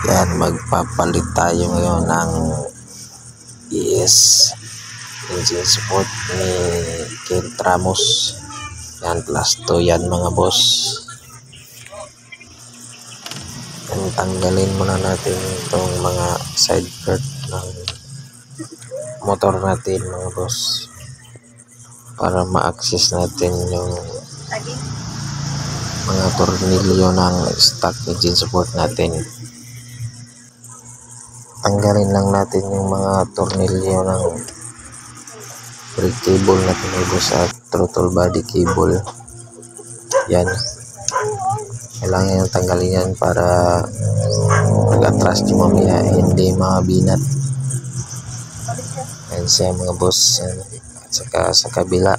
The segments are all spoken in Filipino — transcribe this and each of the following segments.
Yan, magpapalit tayo ngayon ng ES engine support ni Ken Ramos. Yan, plus 2 yan mga boss. Yan, tanggalin muna natin itong mga side skirt ng motor natin mga boss, para ma-access natin yung mga tornilyo ng stock engine support natin. Tanggalin lang natin yung mga tornilyo ng brake cable natin mga boss at throttle body cable. Yan, kailangan yung tanggalin yan para pag-atras nyo mamaya hindi mabinat. Yan siya mga boss. Yan. At saka sa kabila,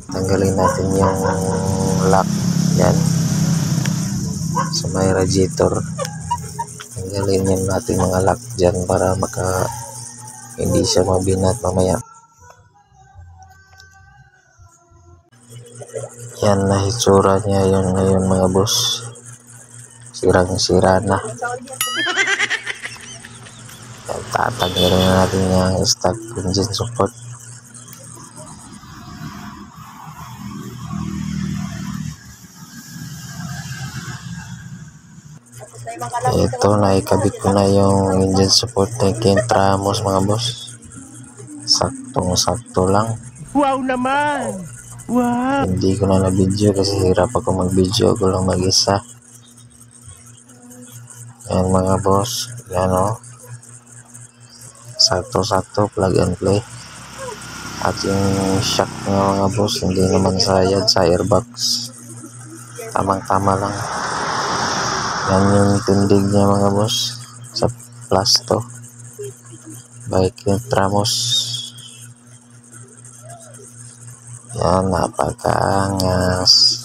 tanggalin natin yung lock yan sa may radiator. Tanggalin yan natin mga lock dyan para hindi siya mabinat mamaya. Yan na hitsura niya yun ngayon mga boss. Sirang-sira na. Yan, tatanggalin na natin yung stock engine support. Ito, naikabit ko na yung engine support ni Ken Ramos mga boss. Saktong-sakto lang. Wow naman! Wow! Hindi ko na na-video kasi hirap ako mag-video, ako lang mag-isa. Yan mga boss. Yan o. Sakto-sakto, plug and play. At yung shock nga mga boss, hindi naman sayad sa airbox. Tamang-tama lang. Yan yung tindig niya mga boss, sa plus 2 by Ken Ramos. Yan, napakaangas.